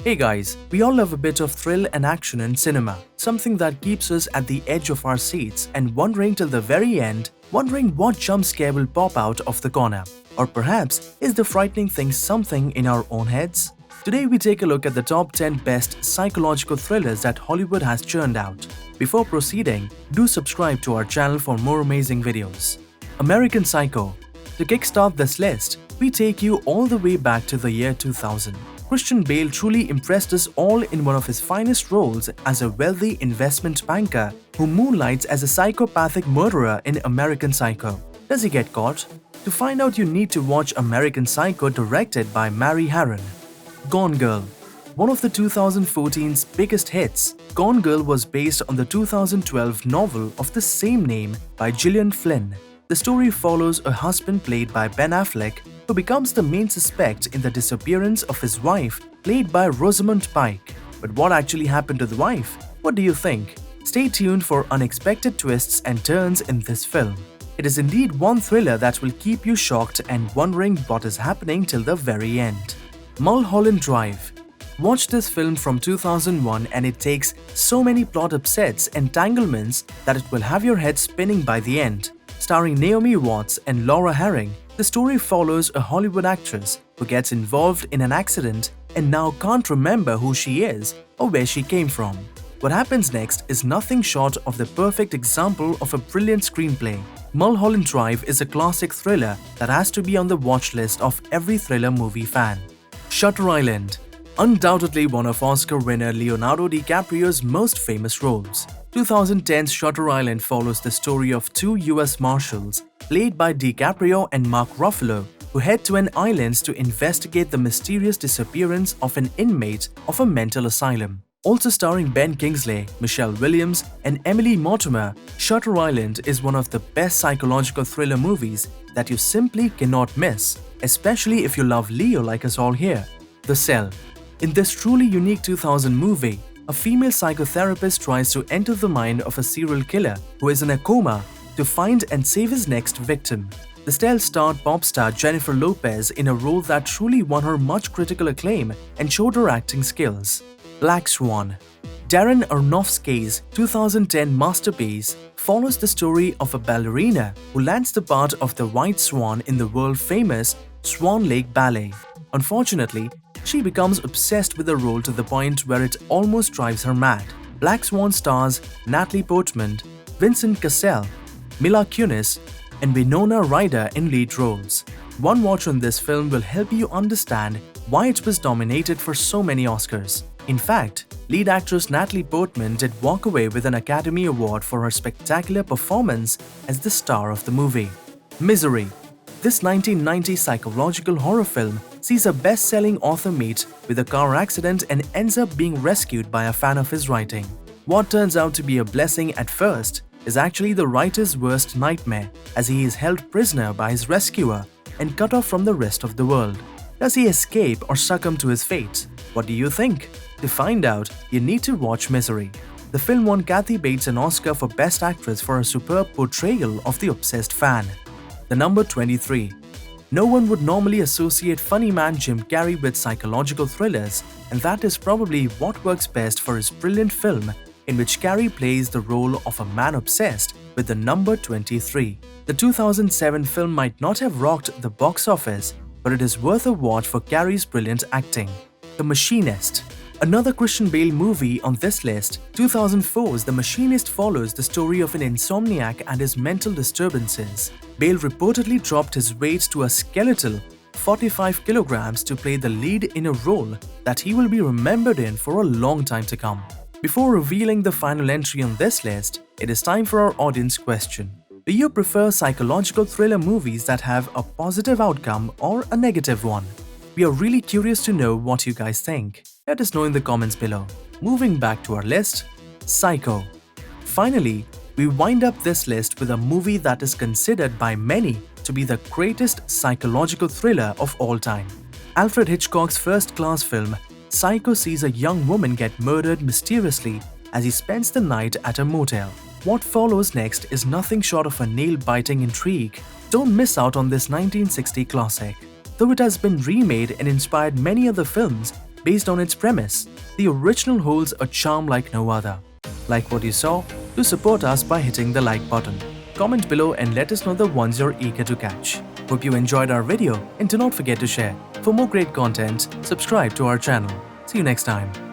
Hey guys, we all love a bit of thrill and action in cinema, something that keeps us at the edge of our seats and wondering till the very end, wondering what jump scare will pop out of the corner. Or perhaps, is the frightening thing something in our own heads? Today we take a look at the top 10 best psychological thrillers that Hollywood has churned out. Before proceeding, do subscribe to our channel for more amazing videos. American Psycho. To kickstart this list, we take you all the way back to the year 2000. Christian Bale truly impressed us all in one of his finest roles as a wealthy investment banker who moonlights as a psychopathic murderer in American Psycho. Does he get caught? To find out, you need to watch American Psycho, directed by Mary Harron. Gone Girl. One of the 2014's biggest hits, Gone Girl was based on the 2012 novel of the same name by Gillian Flynn. The story follows a husband played by Ben Affleck who becomes the main suspect in the disappearance of his wife, played by Rosamund Pike. But what actually happened to the wife? What do you think? Stay tuned for unexpected twists and turns in this film. It is indeed one thriller that will keep you shocked and wondering what is happening till the very end. Mulholland Drive. Watch this film from 2001 and it takes so many plot upsets and entanglements that it will have your head spinning by the end. Starring Naomi Watts and Laura Herring, the story follows a Hollywood actress who gets involved in an accident and now can't remember who she is or where she came from. What happens next is nothing short of the perfect example of a brilliant screenplay. Mulholland Drive is a classic thriller that has to be on the watch list of every thriller movie fan. Shutter Island. Undoubtedly one of Oscar winner Leonardo DiCaprio's most famous roles. 2010's Shutter Island follows the story of two US Marshals, played by DiCaprio and Mark Ruffalo, who head to an island to investigate the mysterious disappearance of an inmate of a mental asylum. Also starring Ben Kingsley, Michelle Williams, and Emily Mortimer, Shutter Island is one of the best psychological thriller movies that you simply cannot miss, especially if you love Leo like us all here. The Cell. In this truly unique 2000 movie, a female psychotherapist tries to enter the mind of a serial killer who is in a coma to find and save his next victim. The Cell starred pop star Jennifer Lopez in a role that truly won her much critical acclaim and showed her acting skills. Black Swan. Darren Aronofsky's 2010 masterpiece follows the story of a ballerina who lands the part of the White Swan in the world-famous Swan Lake Ballet. Unfortunately, she becomes obsessed with the role to the point where it almost drives her mad. Black Swan stars Natalie Portman, Vincent Cassel, Mila Kunis, and Winona Ryder in lead roles. One watch on this film will help you understand why it was nominated for so many Oscars. In fact, lead actress Natalie Portman did walk away with an Academy Award for her spectacular performance as the star of the movie. Misery. This 1990 psychological horror film sees a best-selling author meet with a car accident and ends up being rescued by a fan of his writing. What turns out to be a blessing at first is actually the writer's worst nightmare, as he is held prisoner by his rescuer and cut off from the rest of the world. Does he escape or succumb to his fate? What do you think? To find out, you need to watch Misery. The film won Kathy Bates an Oscar for Best Actress for her superb portrayal of the obsessed fan. The number 23. No one would normally associate funny man Jim Carrey with psychological thrillers, and that is probably what works best for his brilliant film in which Carrey plays the role of a man obsessed with the number 23. The 2007 film might not have rocked the box office, but it is worth a watch for Carrey's brilliant acting. The Machinist. Another Christian Bale movie on this list, 2004's The Machinist follows the story of an insomniac and his mental disturbances. Bale reportedly dropped his weight to a skeletal 45 kilograms to play the lead in a role that he will be remembered in for a long time to come. Before revealing the final entry on this list, it is time for our audience question. Do you prefer psychological thriller movies that have a positive outcome or a negative one? We are really curious to know what you guys think. Let us know in the comments below. Moving back to our list, Psycho. Finally, we wind up this list with a movie that is considered by many to be the greatest psychological thriller of all time. Alfred Hitchcock's first-class film, Psycho sees a young woman get murdered mysteriously as he spends the night at a motel. What follows next is nothing short of a nail-biting intrigue. Don't miss out on this 1960 classic. Though it has been remade and inspired many other films, based on its premise. The original holds a charm like no other. Like what you saw? Do support us by hitting the like button. Comment below and let us know the ones you're eager to catch. Hope you enjoyed our video and do not forget to share. For more great content, subscribe to our channel. See you next time.